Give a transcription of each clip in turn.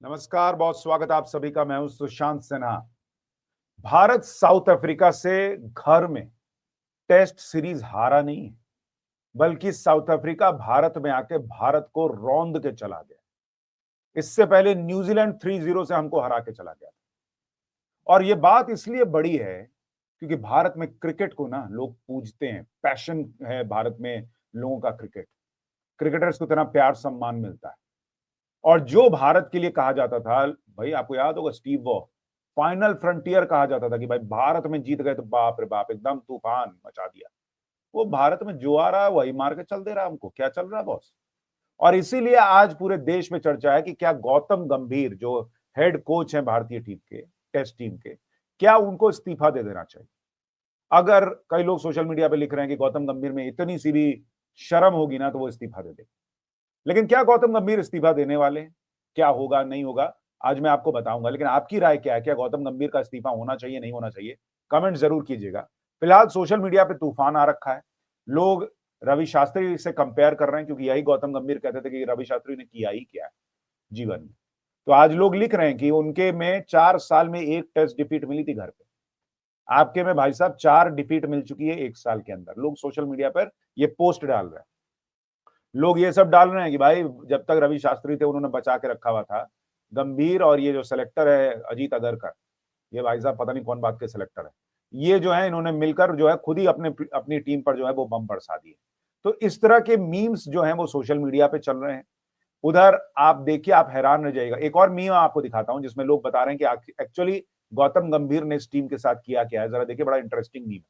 नमस्कार, बहुत स्वागत आप सभी का। मैं हूं सुशांत सिन्हा। भारत साउथ अफ्रीका से घर में टेस्ट सीरीज हारा नहीं है, बल्कि साउथ अफ्रीका भारत में आके भारत को रौंद के चला गया। इससे पहले न्यूजीलैंड 3-0 से हमको हरा के चला गया। और ये बात इसलिए बड़ी है क्योंकि भारत में क्रिकेट को ना लोग पूजते हैं, पैशन है भारत में लोगों का। क्रिकेटर्स को इतना प्यार सम्मान मिलता है। और जो भारत के लिए कहा जाता था, भाई आपको याद होगा स्टीव वॉ, फाइनल फ्रंटियर कहा जाता था कि भाई भारत में जीत गए तो बाप रे बाप एकदम तूफान मचा दिया। वो भारत में जो आ रहा है वही मार के चल दे रहा है हमको। क्या चल रहा है बॉस? और इसीलिए आज पूरे देश में चर्चा है कि क्या गौतम गंभीर जो हेड कोच हैं भारतीय टीम के, टेस्ट टीम के, क्या उनको इस्तीफा दे देना चाहिए। अगर कई लोग सोशल मीडिया पे लिख रहे हैं कि गौतम गंभीर में इतनी सी भी शर्म होगी ना तो वो इस्तीफा दे दे। लेकिन क्या गौतम गंभीर इस्तीफा देने वाले हैं? क्या होगा नहीं होगा आज मैं आपको बताऊंगा। लेकिन आपकी राय क्या है? क्या गौतम गंभीर का इस्तीफा होना चाहिए नहीं होना चाहिए? कमेंट जरूर कीजिएगा। फिलहाल सोशल मीडिया पे तूफान आ रखा है। लोग रवि शास्त्री से कंपेयर कर रहे हैं क्योंकि यही गौतम गंभीर कहते थे कि रवि शास्त्री ने किया ही क्या है जीवन में। तो आज लोग लिख रहे हैं कि उनके में 4 साल में एक टेस्ट डिफीट मिली थी घर पे। आपके में भाई साहब 4 डिफीट मिल चुकी है 1 साल के अंदर। लोग सोशल मीडिया पर ये पोस्ट डाल रहे हैं। लोग ये सब डाल रहे हैं कि भाई जब तक रवि शास्त्री थे उन्होंने बचा के रखा हुआ था गंभीर, और ये जो सेलेक्टर है अजीत अगरकर, ये भाई साहब पता नहीं कौन बात के सेलेक्टर है, ये जो है इन्होंने मिलकर जो है खुद ही अपनी टीम पर जो है वो बम बरसा दिए। तो इस तरह के मीम्स जो हैं वो सोशल मीडिया पे चल रहे हैं। उधर आप देखिए, आप हैरान रह जाइएगा। एक और मीम आपको दिखाता हूं जिसमें लोग बता रहे हैं कि एक्चुअली गौतम गंभीर ने इस टीम के साथ किया क्या है। जरा देखिए, बड़ा इंटरेस्टिंग मीम है,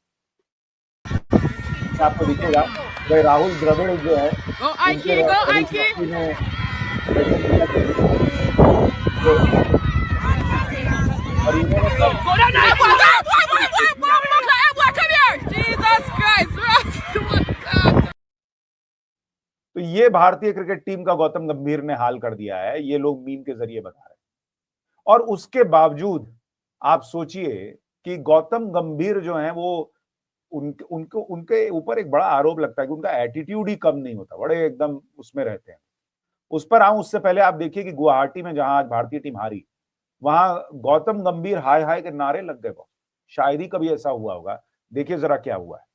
आपको दिखेगा। भाई राहुल द्रविड़ जो है उनके रवि शास्त्री ने टेस्ट इंडिया के तो और इन्होंने तो ये भारतीय क्रिकेट टीम का गौतम गंभीर ने हाल कर दिया है, ये लोग मीम के जरिए बता रहे हैं। और उसके बावजूद आप सोचिए कि गौतम गंभीर जो है वो उनके ऊपर एक बड़ा आरोप लगता है कि उनका एटीट्यूड ही कम नहीं होता, बड़े एकदम उसमें रहते हैं। उस पर आऊं उससे पहले आप देखिए कि गुवाहाटी में जहां आज भारतीय टीम हारी, वहां गौतम गंभीर हाय हाय के नारे लग गए। बहुत शायद ही कभी ऐसा हुआ होगा। देखिए जरा क्या हुआ है।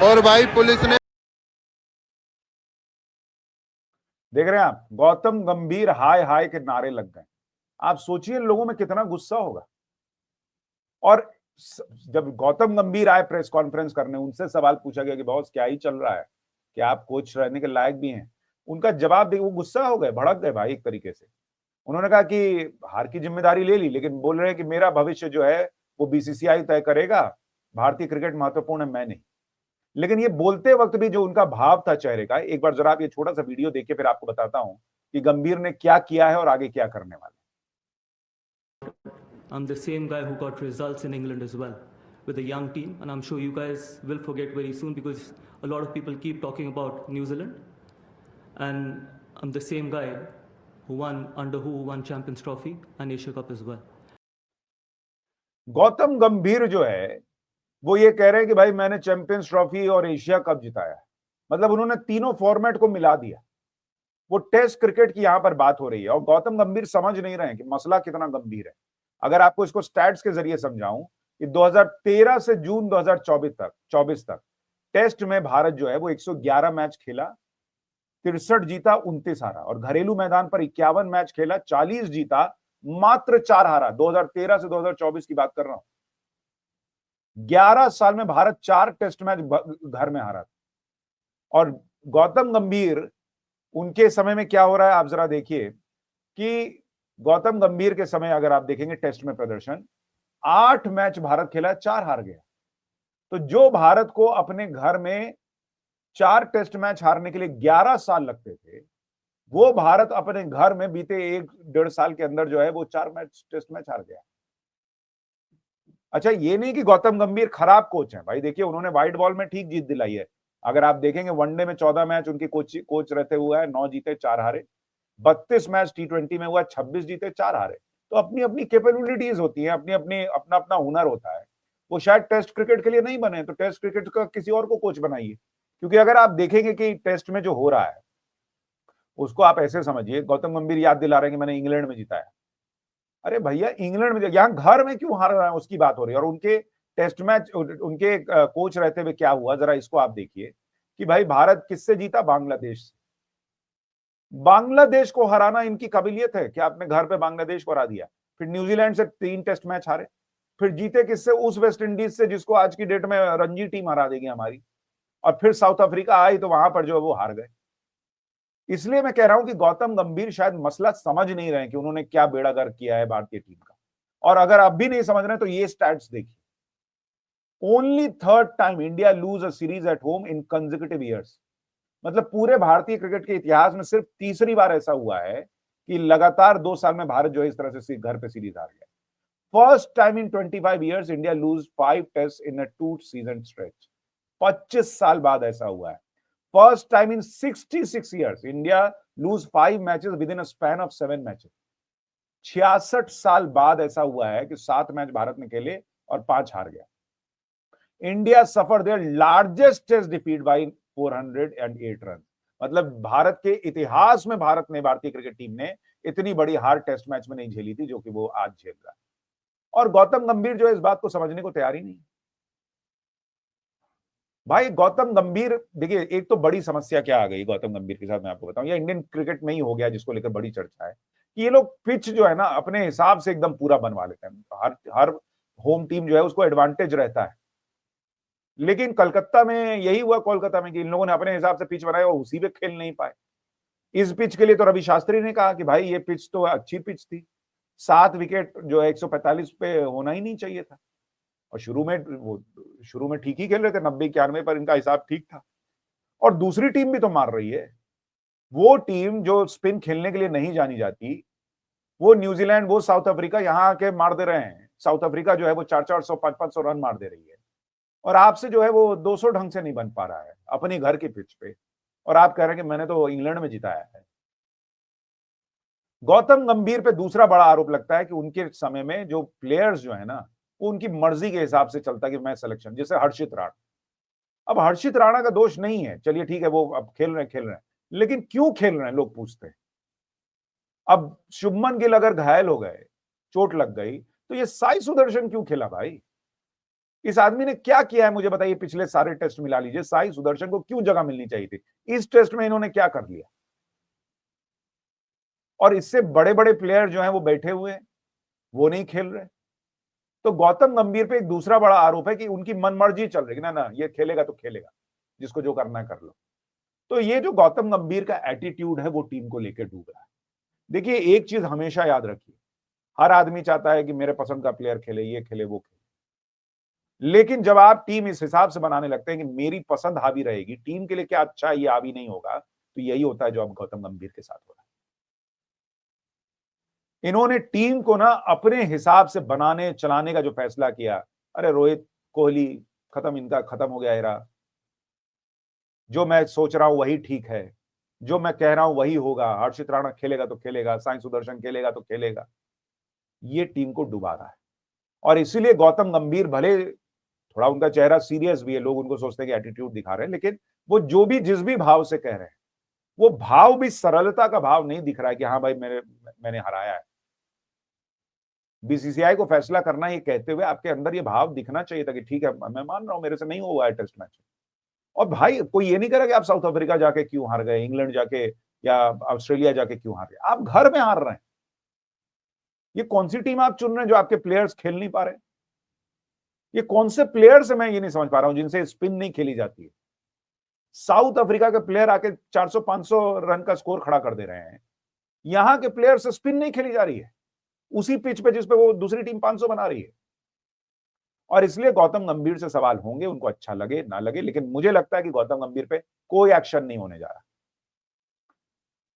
और भाई पुलिस ने देख रहे हैं आप, गौतम गंभीर हाय हाय के नारे लग गए। आप सोचिए लोगों में कितना गुस्सा होगा। और जब गौतम गंभीर आए प्रेस कॉन्फ्रेंस करने, उनसे सवाल पूछा गया कि बॉस क्या ही चल रहा है, क्या आप कोच रहने के लायक भी हैं? उनका जवाब दे वो गुस्सा हो गए, भड़क गए भाई एक तरीके से। उन्होंने कहा कि हार की जिम्मेदारी ले ली, लेकिन बोल रहे हैं कि मेरा भविष्य जो है वो बीसीसीआई तय करेगा, भारतीय क्रिकेट महत्वपूर्ण है, मैं नहीं। लेकिन ये बोलते वक्त भी जो उनका भाव था चेहरे का, एक बार जरा आप ये छोटा सा वीडियो देखिए, फिर आपको बताता हूं कि गंभीर ने क्या किया है और आगे क्या करने वाले। I'm the same guy who got results in England as well with a young team, and I'm sure you guys will forget very soon because a lot of people keep talking about New Zealand. And I'm the same guy who won Champions Trophy and Asia Cup as well. Gautam गंभीर जो है वो ये कह रहे हैं कि भाई मैंने चैंपियंस ट्रॉफी और एशिया कप जिताया है। मतलब उन्होंने तीनों फॉर्मेट को मिला दिया। वो टेस्ट क्रिकेट की यहां पर बात हो रही है और गौतम गंभीर समझ नहीं रहे हैं कि मसला कितना गंभीर है। अगर आपको इसको स्टैट्स के जरिए समझाऊं कि 2013 से जून 2024 तक टेस्ट में भारत जो है वो 111 मैच खेला, 63 जीता, 29 हारा। और घरेलू मैदान पर 51 मैच खेला, 40 जीता, मात्र 4 हारा। 2013 से 2024 की बात कर रहा हूं। 11 साल में भारत 4 टेस्ट मैच घर में हारा। और गौतम गंभीर, उनके समय में क्या हो रहा है आप जरा देखिए कि गौतम गंभीर के समय अगर आप देखेंगे टेस्ट में प्रदर्शन, 8 मैच भारत खेला, 4 हार गया। तो जो भारत को अपने घर में 4 टेस्ट मैच हारने के लिए 11 साल लगते थे, वो भारत अपने घर में बीते 1-1.5 साल के अंदर जो है वो 4 मैच टेस्ट मैच हार गया। अच्छा, ये नहीं कि गौतम गंभीर खराब कोच हैं भाई। देखिए उन्होंने व्हाइट बॉल में ठीक जीत दिलाई है। अगर आप देखेंगे वनडे में 14 मैच उनके कोच रहते हुए है, 9 जीते 4 हारे। 32 मैच T20 में हुआ, 26 जीते 4 हारे। तो अपनी अपनी कैपेबिलिटीज होती है, अपनी अपनी अपना अपना हुनर होता है। वो शायद टेस्ट क्रिकेट के लिए नहीं बने, तो टेस्ट क्रिकेट का किसी और को कोच बनाइए। क्योंकि अगर आप देखेंगे कि टेस्ट में जो हो रहा है उसको आप ऐसे समझिए, गौतम गंभीर याद दिला रहे हैं कि मैंने इंग्लैंड में जिताया। अरे भैया, इंग्लैंड में, यहाँ घर में क्यों हार रहा है उसकी बात हो रही है। और उनके टेस्ट मैच, उनके कोच रहते हुए क्या हुआ, जरा इसको आप देखिए कि भाई भारत किससे जीता, बांग्लादेश से। बांग्लादेश को हराना इनकी काबिलियत है कि आपने घर पे बांग्लादेश को हरा दिया। फिर न्यूजीलैंड से 3 टेस्ट मैच हारे, फिर जीते किससे, उस वेस्ट इंडीज से जिसको आज की डेट में रणजी टीम हरा देगी हमारी। और फिर साउथ अफ्रीका आई तो वहां पर जो है वो हार गए। इसलिए मैं कह रहा हूं कि गौतम गंभीर शायद मसला समझ नहीं रहे कि उन्होंने क्या बेड़ा गर्क किया है भारतीय टीम का। और अगर अब भी नहीं समझ रहे तो ये स्टैट्स देखिए, only third time India lose a series at home in consecutive years. मतलब पूरे भारतीय क्रिकेट के इतिहास में सिर्फ तीसरी बार ऐसा हुआ है कि लगातार 2 साल में भारत जो है इस तरह से घर पे सीरीज हार गया। First time in 25 years India lose 5 test in a 2 season stretch. 25 साल बाद ऐसा हुआ है। First time in 66 years India lose 5 matches within a span of 7 matches. 66 साल बाद ऐसा हुआ है कि 7 मैच भारत ने खेले और 5 हार गया। India suffer their largest test defeat by 408 run. मतलब भारत के इतिहास में भारत ने, भारतीय क्रिकेट टीम ने इतनी बड़ी हार टेस्ट मैच में नहीं झेली थी जो कि वो आज झेल रहा है। और गौतम गंभीर जो है इस बात को समझने को तैयार ही नहीं। भाई गौतम गंभीर, देखिए एक तो बड़ी समस्या क्या आ गई गौतम गंभीर के साथ, मैं आपको बताऊं, या इंडियन क्रिकेट में ही हो गया जिसको लेकर बड़ी चर्चा है कि ये लोग पिच जो है ना अपने हिसाब से एकदम पूरा बनवा लेते हैं। हर हर होम टीम जो है उसको एडवांटेज रहता है। लेकिन कलकत्ता में यही हुआ, कोलकाता में, कि इन लोगों ने अपने हिसाब से पिच बनाया और उसी पे खेल नहीं पाए। इस पिच के लिए तो रवि शास्त्री ने कहा कि भाई ये पिच तो अच्छी पिच थी, 7 विकेट जो है 145 पे होना ही नहीं चाहिए था। और शुरू में ठीक ही खेल रहे थे, 90-91 पर इनका हिसाब ठीक था। और दूसरी टीम भी तो मार रही है। वो टीम जो स्पिन खेलने के लिए नहीं जानी जाती, वो न्यूजीलैंड, वो साउथ अफ्रीका यहाँ आके मार दे रहे हैं। साउथ अफ्रीका जो है वो 400-400, 500-500 रन मार दे रही है। और आपसे जो है वो 200 ढंग से नहीं बन पा रहा है अपने घर की पिच पे। और आप कह रहे हैं कि मैंने तो इंग्लैंड में जिताया है। गौतम गंभीर पे दूसरा बड़ा आरोप लगता है कि उनके समय में जो प्लेयर्स जो है ना, वो उनकी मर्जी के हिसाब से चलता कि मैं सिलेक्शन, जैसे हर्षित राणा। अब हर्षित राणा का दोष नहीं है, चलिए ठीक है, वो अब खेल रहे हैं, लेकिन क्यों खेल रहे हैं लोग पूछते हैं। अब शुभमन गिल अगर घायल हो गए, चोट लग गई, तो ये साई सुदर्शन क्यों खेला भाई? इस आदमी ने क्या किया है मुझे बताइए? पिछले सारे टेस्ट मिला लीजिए, साई सुदर्शन को क्यों जगह मिलनी चाहिए थी? इस टेस्ट में इन्होंने क्या कर लिया? और इससे बड़े बड़े प्लेयर जो हैं वो बैठे हुए हैं, वो नहीं खेल रहे। तो गौतम गंभीर पे एक दूसरा बड़ा आरोप है कि उनकी मनमर्जी चल रही है, ना ना ये खेलेगा तो खेलेगा, जिसको जो करना है कर लो। तो ये जो गौतम गंभीर का एटीट्यूड है वो टीम को लेकर डूब रहा है। देखिए एक चीज हमेशा याद रखिए, हर आदमी चाहता है कि मेरे पसंद का प्लेयर खेले, ये खेले, वो खेले। लेकिन जब आप टीम इस हिसाब से बनाने लगते हैं कि मेरी पसंद हावी रहेगी, टीम के लिए क्या अच्छा है ये हावी नहीं होगा, तो यही होता है जो अब गौतम गंभीर के साथ हो रहा है। इन्होंने टीम को ना अपने हिसाब से बनाने चलाने का जो फैसला किया, अरे रोहित कोहली खत्म, इनका खत्म हो गया एरा, जो मैं सोच रहा हूं वही ठीक है, जो मैं कह रहा हूं वही होगा, हर्षित राणा खेलेगा तो खेलेगा, साई सुदर्शन खेलेगा तो खेलेगा, ये टीम को डुबा रहा है। और इसीलिए गौतम गंभीर भले थोड़ा उनका चेहरा सीरियस भी है, लोग उनको सोचते हैं कि एटीट्यूड दिखा रहे हैं, लेकिन वो जो भी जिस भी भाव से कह रहे हैं, वो भाव भी सरलता का भाव नहीं दिख रहा है कि हाँ भाई मैंने हराया है। बीसीसीआई को फैसला करना ये कहते हुए आपके अंदर ये भाव दिखना चाहिए था कि ठीक है मैं मान रहा हूं मेरे से नहीं हुआ है टेस्ट मैच। और भाई कोई ये नहीं कह रहा कि आप साउथ अफ्रीका जाके क्यों हार गए, इंग्लैंड जाके या ऑस्ट्रेलिया जाके क्यों हार गए, आप घर में हार रहे हैं। ये कौन सी टीम आप चुन रहे हैं जो आपके प्लेयर्स खेल नहीं पा रहे? ये कौन से प्लेयर्स है, मैं ये नहीं समझ पा रहा हूं जिनसे स्पिन नहीं खेली जाती है। साउथ अफ्रीका के प्लेयर आके 400-500 रन का स्कोर खड़ा कर दे रहे हैं, यहां के प्लेयर से स्पिन नहीं खेली जा रही है उसी पिच पे जिसपे वो दूसरी टीम 500 बना रही है। और इसलिए गौतम गंभीर से सवाल होंगे, उनको अच्छा लगे ना लगे, लेकिन मुझे लगता है कि गौतम गंभीर पे कोई एक्शन नहीं होने जा रहा।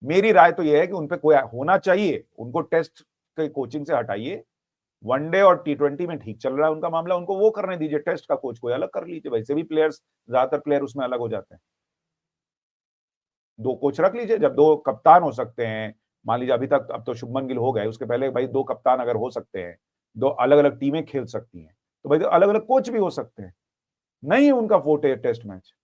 मेरी राय तो यह है कि उनपे कोई होना चाहिए, उनको टेस्ट के कोचिंग से हटाइए, वनडे और T20 में ठीक चल रहा है उनका मामला, उनको वो करने दीजिए, टेस्ट का कोच कोई अलग कर लीजिए, वैसे भी प्लेयर्स, ज्यादातर प्लेयर उसमें अलग हो जाते हैं। 2 कोच रख लीजिए, जब 2 कप्तान हो सकते हैं, मान लीजिए अभी तक अब तो शुभमन गिल हो गए, उसके पहले भाई 2 कप्तान अगर हो सकते हैं, 2 अलग-अलग टीमें खेल सकती हैं, तो भाई अलग-अलग कोच भी हो सकते हैं। नहीं है उनका फोर्टे टेस्ट मैच।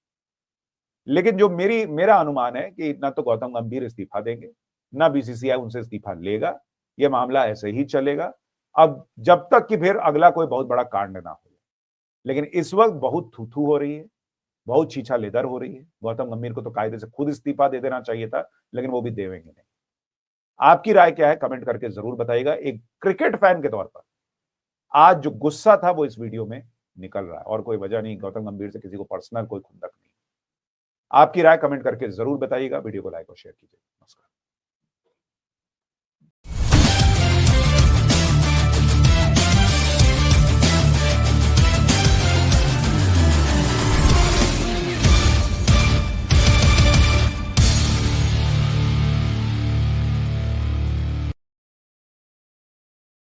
लेकिन जो मेरा अनुमान है कि ना तो गौतम गंभीर इस्तीफा देंगे, ना बीसीसीआई उनसे इस्तीफा लेगा, ये मामला ऐसे ही चलेगा। अब जब तक कि फिर अगला कोई बहुत बड़ा कांड ना हो। लेकिन इस वक्त बहुत थू-थू हो रही है, बहुत छीछा-लेदर हो रही है। गौतम गंभीर को तो कायदे से खुद इस्तीफा दे देना चाहिए था, लेकिन वो भी देंगे नहीं। आपकी राय क्या है कमेंट करके जरूर बताइएगा। एक क्रिकेट फैन के तौर पर आज जो गुस्सा था वो इस वीडियो में निकल रहा है और कोई वजह नहीं, गौतम गंभीर से किसी को पर्सनल कोई खुंदक नहीं। आपकी राय कमेंट करके जरूर बताइएगा। वीडियो को लाइक और शेयर कीजिए। नमस्कार।